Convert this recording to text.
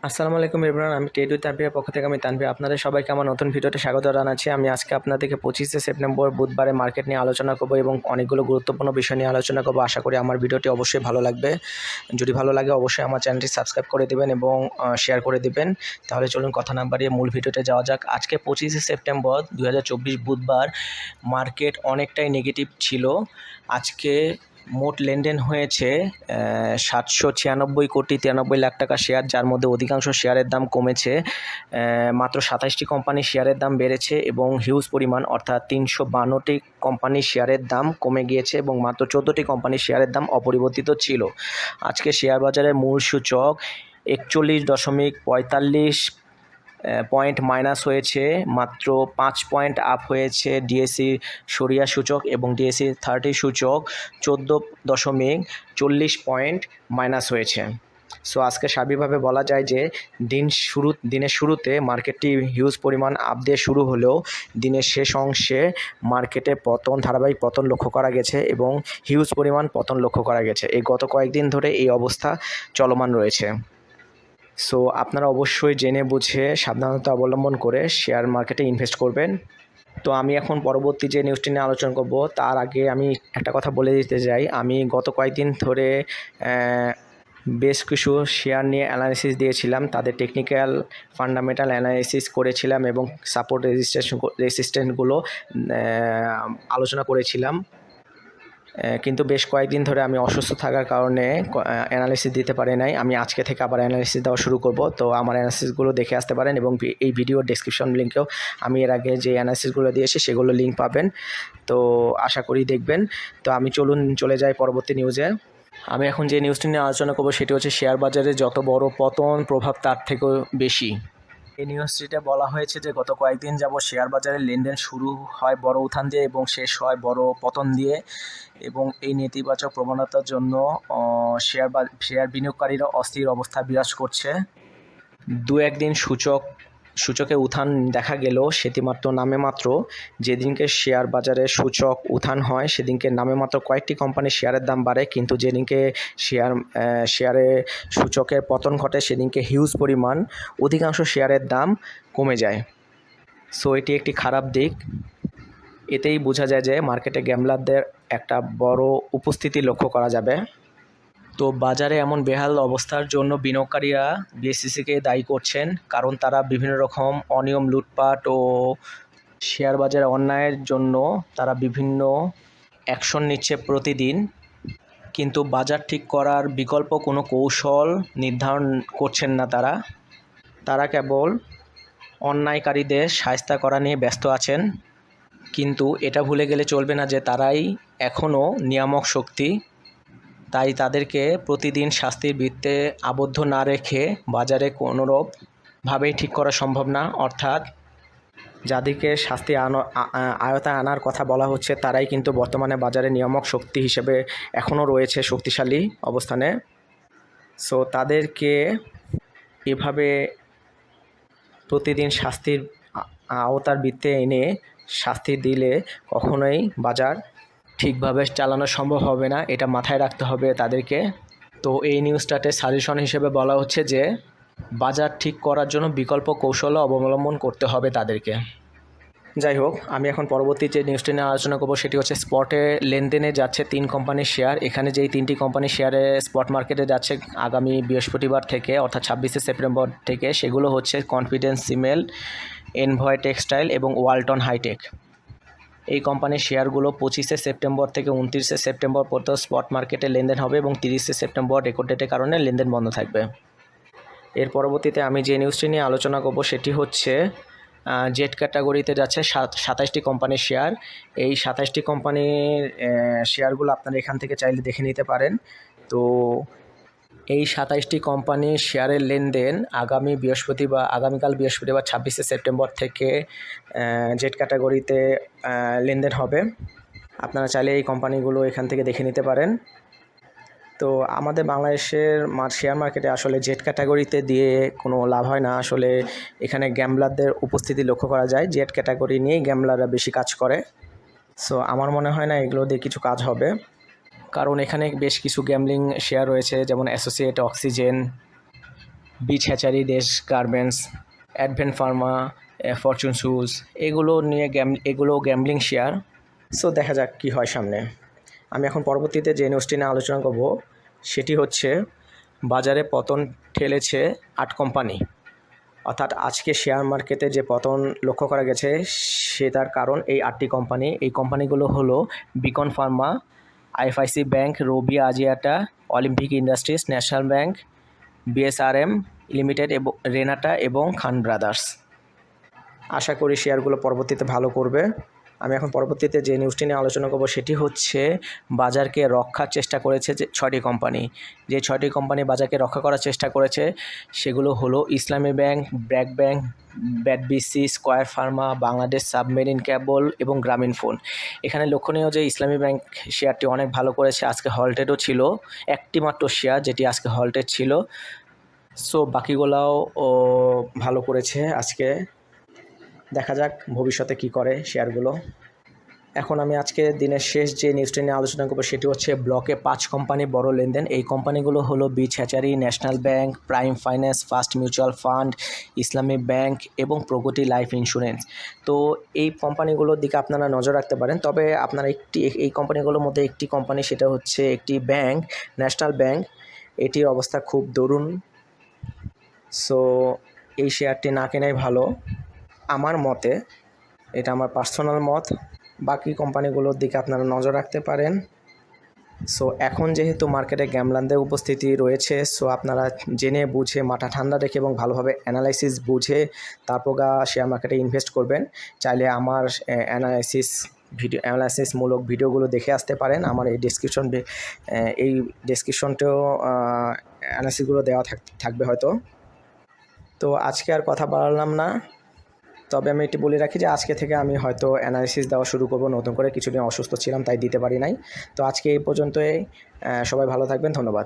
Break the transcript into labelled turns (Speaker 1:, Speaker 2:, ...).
Speaker 1: আসসালামু আলাইকুম এভরিওয়ান, আমি টেডু তানভীরের পক্ষ থেকে আমি তানভীর আপনাদের সবাইকে আমার নতুন ভিডিওতে স্বাগত জানাচ্ছি। আমি আজকে আপনাদেরকে 25শে সেপ্টেম্বর বুধবারে মার্কেট নিয়ে আলোচনা করব এবং অনেকগুলো গুরুত্বপূর্ণ বিষয় নিয়ে আলোচনা করব। আশা করি আমার ভিডিওটি অবশ্যই ভালো লাগবে। যদি ভালো লাগে অবশ্যই আমার চ্যানেলটি সাবস্ক্রাইব করে দেবেন এবং শেয়ার করে দেবেন। তাহলে চলুন কথা না বাড়িয়ে মূল ভিডিওতে যাওয়া যাক। আজকে 25শে সেপ্টেম্বর 2024 বুধবার মার্কেট অনেকটাই নেগেটিভ ছিল। আজকে মোট লেনদেন হয়েছে 796,93,93,00,000 টাকা শেয়ার, যার মধ্যে অধিকাংশ শেয়ারের দাম কমেছে। মাত্র 27টি কোম্পানির শেয়ারের দাম বেড়েছে এবং হিউজ পরিমাণ অর্থাৎ 352টি কোম্পানির শেয়ারের দাম কমে গিয়েছে এবং মাত্র 14টি কোম্পানির শেয়ারের দাম অপরিবর্তিত ছিল। আজকে শেয়ার বাজারের মূল সূচক 41.45 পয়েন্ট মাইনাস হয়েছে, মাত্র 5 পয়েন্ট আপ হয়েছে ডিএসসি সরিয়া সূচক এবং ডিএসসি 30 সূচক 14.40 পয়েন্ট মাইনাস হয়েছে। সো আজকে স্বাভাবিকভাবে বলা যায় যে দিনের শুরুতে মার্কেটটি হিউজ পরিমাণ আপ দিয়ে শুরু হলেও দিনের শেষ অংশে মার্কেটে ধারাবাহিক পতন লক্ষ্য করা গেছে এবং হিউজ পরিমাণ পতন লক্ষ্য করা গেছে। এই গত কয়েকদিন ধরে এই অবস্থা চলমান রয়েছে। সো আপনারা অবশ্যই জেনে বুঝে সাবধানতা অবলম্বন করে শেয়ার মার্কেটে ইনভেস্ট করবেন। তো আমি এখন পরবর্তী যে নিউজটি নিয়ে আলোচনা করব তার আগে আমি একটা কথা বলে দিতে চাই। আমি গত কয়েকদিন ধরে বেশ কিছু শেয়ার নিয়ে অ্যানালিসিস দিয়েছিলাম, তাদের টেকনিক্যাল ফান্ডামেন্টাল অ্যানালিসিস করেছিলাম এবং সাপোর্ট রেজিস্ট্যান্সগুলো আলোচনা করেছিলাম। কিন্তু বেশ কয়েকদিন ধরে আমি অসুস্থ থাকার কারণে অ্যানালিসিস দিতে পারি নাই। আমি আজকে থেকে আবার অ্যানালিসিস দেওয়া শুরু করব। তো আমার অ্যানালিসিসগুলো দেখে আসতে পারেন এবং এই ভিডিওর ডেসক্রিপশন লিঙ্কেও আমি এর আগে যে অ্যানালিসিসগুলো দিয়েছি সেগুলো লিঙ্ক পাবেন। তো আশা করি দেখবেন। তো আমি চলে যাই পরবর্তী নিউজে। আমি এখন যে নিউজটি নিয়ে আলোচনা করব সেটি হচ্ছে শেয়ার বাজারে যত বড় পতন প্রভাব তার থেকেও বেশি। এই নিউজটিতে বলা হয়েছে যে গত কয়েকদিন যাবত শেয়ার বাজারে লেনদেন শুরু হয় বড় উত্থান দিয়ে এবং শেষ হয় বড় পতন দিয়ে এবং এই নেতিবাচক প্রবণতার জন্য শেয়ার বিনিয়োগকারীরা অস্থির অবস্থা বিরাজ করছে। দু একদিন সূচকে উত্থান দেখা গেলেও সেটি নামে মাত্র। যেদিনকে শেয়ার বাজারে সূচক উত্থান হয় সেদিনকে নামে মাত্র কয়েকটি কোম্পানির শেয়ারের দাম বাড়ে, কিন্তু যেদিনকে শেয়ারে সূচকের পতন ঘটে সেদিনকে হিউজ পরিমাণ অধিকাংশ শেয়ারের দাম কমে যায়। সো এটি একটি খারাপ দিক। এতেই বোঝা যায় যে মার্কেটে গ্যামলারদের একটা বড় উপস্থিতি লক্ষ্য করা যাবে। তো বাজারে এমন বেহাল অবস্থার জন্য বিনিয়োগকারীরা বিএসইসিকে দায়ী করছেন, কারণ তারা বিভিন্ন রকম অনিয়ম, লুটপাট ও শেয়ার বাজারে অন্যায়ের জন্য তারা বিভিন্ন অ্যাকশন নিচ্ছে প্রতিদিন। কিন্তু বাজার ঠিক করার বিকল্প কোনো কৌশল নির্ধারণ করছেন না তারা কেবল অন্যায়কারীদের শায়েস্তা করা নিয়ে ব্যস্ত আছেন। কিন্তু এটা ভুলে গেলে চলবে না যে তারাই এখনও নিয়ামক শক্তি। তাই তাদেরকে প্রতিদিন শাস্তির বৃত্তে আবদ্ধ না রেখে বাজারে কোনোরূপভাবেই ঠিক করা সম্ভব না। অর্থাৎ যাদেরকে শাস্তি আয়তায় আনার কথা বলা হচ্ছে তারাই কিন্তু বর্তমানে বাজারে নিয়ামক শক্তি হিসেবে এখনও রয়েছে শক্তিশালী অবস্থানে। সো তাদেরকে এভাবে প্রতিদিন শাস্তির আওতার বৃত্তে এনে শাস্তি দিলে কখনোই বাজার ঠিকভাবে চালানো সম্ভব হবে না, এটা মাথায় রাখতে হবে তাদেরকে। তো এই নিউজটাতে সাজেশন হিসেবে বলা হচ্ছে যে বাজার ঠিক করার জন্য বিকল্প কৌশলও অবলম্বন করতে হবে তাদেরকে। যাই হোক, আমি এখন পরবর্তী যে নিউজটি নিয়ে আলোচনা করবো সেটি হচ্ছে স্পটে লেনদেনে যাচ্ছে 3 কোম্পানির শেয়ার। এখানে যেই 3টি কোম্পানির শেয়ারে স্পট মার্কেটে যাচ্ছে আগামী বৃহস্পতিবার থেকে অর্থাৎ 26শে সেপ্টেম্বর থেকে, সেগুলো হচ্ছে কনফিডেন্স সিমেন্ট, এনভয় টেক্সটাইল এবং ওয়ালটন হাইটেক। এই কোম্পানির শেয়ারগুলো 25শে সেপ্টেম্বর থেকে 29শে সেপ্টেম্বর পর্যন্ত স্পট মার্কেটে লেনদেন হবে এবং 30শে সেপ্টেম্বর রেকর্ড ডেটের কারণে লেনদেন বন্ধ থাকবে। এর পরবর্তীতে আমি যে নিউজটি নিয়ে আলোচনা করব সেটি হচ্ছে জেট ক্যাটাগরিতে যাচ্ছে 27টি কোম্পানির শেয়ার। এই 27টি কোম্পানির শেয়ারগুলো আপনারা এখান থেকে চাইলে দেখে নিতে পারেন। তো এই 27টি কোম্পানির শেয়ারের লেনদেন আগামীকাল বৃহস্পতিবার 26শে সেপ্টেম্বর থেকে জেট ক্যাটাগরিতে লেনদেন হবে। আপনারা চাইলে এই কোম্পানিগুলো এখান থেকে দেখে নিতে পারেন। তো আমাদের বাংলাদেশের শেয়ার মার্কেটে আসলে জেট ক্যাটাগরিতে দিয়ে কোনো লাভ হয় না। আসলে এখানে গ্যামলারদের উপস্থিতি লক্ষ্য করা যায়, জেট ক্যাটাগরি নিয়েই গ্যামলাররা বেশি কাজ করে। সো আমার মনে হয় না এগুলো দিয়ে কিছু কাজ হবে, কারণ এখানে বেশ কিছু গ্যামলিং শেয়ার রয়েছে, যেমন অ্যাসোসিয়েট অক্সিজেন, বিচ হ্যাচারি, দেশ garments, advent Pharma, Fortune shoes, এগুলো গ্যাম্বলিং শেয়ার। সো দেখা যাক কী হয় সামনে। আমি এখন পরবর্তীতে যে নিউজটি নিয়ে আলোচনা করব সেটি হচ্ছে বাজারে পতন ঠেলেছে 8 কোম্পানি। অর্থাৎ আজকে শেয়ার মার্কেটে যে পতন লক্ষ্য করা গেছে সেটার কারণ এই 8টি কোম্পানি। এই কোম্পানিগুলো হলো Beacon Pharma, IFIC Bank, Robi Axiata, Olympic Industries, National Bank, BSRM Limited এবং রেনাটা এবং খান ব্রাদার্স। আশা করি শেয়ারগুলো পরবর্তীতে ভালো করবে। আমি এখন পরবর্তীতে যে নিউজটি নিয়ে আলোচনা করব সেটি হচ্ছে বাজারকে রক্ষার চেষ্টা করেছে যে 6টি কোম্পানি। যে 6টি কোম্পানি বাজারকে রক্ষা করার চেষ্টা করেছে সেগুলো হলো Islami Bank, BRAC Bank, BATBC, Square Pharma, Bangladesh Submarine Cable এবং গ্রামীণ ফোন। এখানে লক্ষণীয় যে ইসলামী ব্যাংক শেয়ারটি অনেক ভালো করেছে, আজকে হলটেডও ছিল, একটি মাত্র শেয়ার যেটি আজকে হলটেড ছিল। সো বাকিগুলাও ভালো করেছে আজকে। দেখা যাক ভবিষ্যতে কি করে শেয়ারগুলো। এখন আমি আজকে দিনের শেষ যে নিউজটি নিয়ে আলোচনা করবো সেটি হচ্ছে ব্লকে 5 কোম্পানি বড় লেনদেন। এই কোম্পানিগুলো হলো beach hatchery, national bank, prime finance, first mutual fund, ইসলামী ব্যাংক এবং প্রগতি লাইফ ইন্স্যুরেন্স। তো এই কোম্পানিগুলোর দিকে আপনারা নজর রাখতে পারেন। তবে আপনারা এই কোম্পানিগুলোর মধ্যে একটি কোম্পানি, সেটা হচ্ছে একটি ব্যাংক, ন্যাশনাল ব্যাংক, এটির অবস্থা খুব দরুণ। সো এই শেয়ারটি না কেনাই ভালো আমার মতে, এটা আমার পার্সোনাল মত। বাকি কোম্পানিগুলোর দিকে আপনারা নজর রাখতে পারেন। সো এখন যেহেতু মার্কেটে গ্যামলারদের উপস্থিতি রয়েছে, সো আপনারা জেনে বুঝে মাথা ঠান্ডা রেখে এবং ভালোভাবে অ্যানালাইসিস বুঝে তারপর শেয়ার মার্কেটে ইনভেস্ট করবেন। চাইলে আমার অ্যানালাইসিসমূলক ভিডিওগুলো দেখে আসতে পারেন। আমার এই ডেসক্রিপশনটাও অ্যানালাইসিসগুলো দেওয়া থাকবে হয়তো। তো আজকে আর কথা বাড়ালাম না, তবে আমি এটি বলে রাখি যে আজকে থেকে আমি হয়তো অ্যানালিসিস দেওয়া শুরু করব। নতুন করে কিছুদিন অসুস্থ ছিলাম তাই দিতে পারি নাই। তো আজকে এই পর্যন্তই। সবাই ভালো থাকবেন, ধন্যবাদ।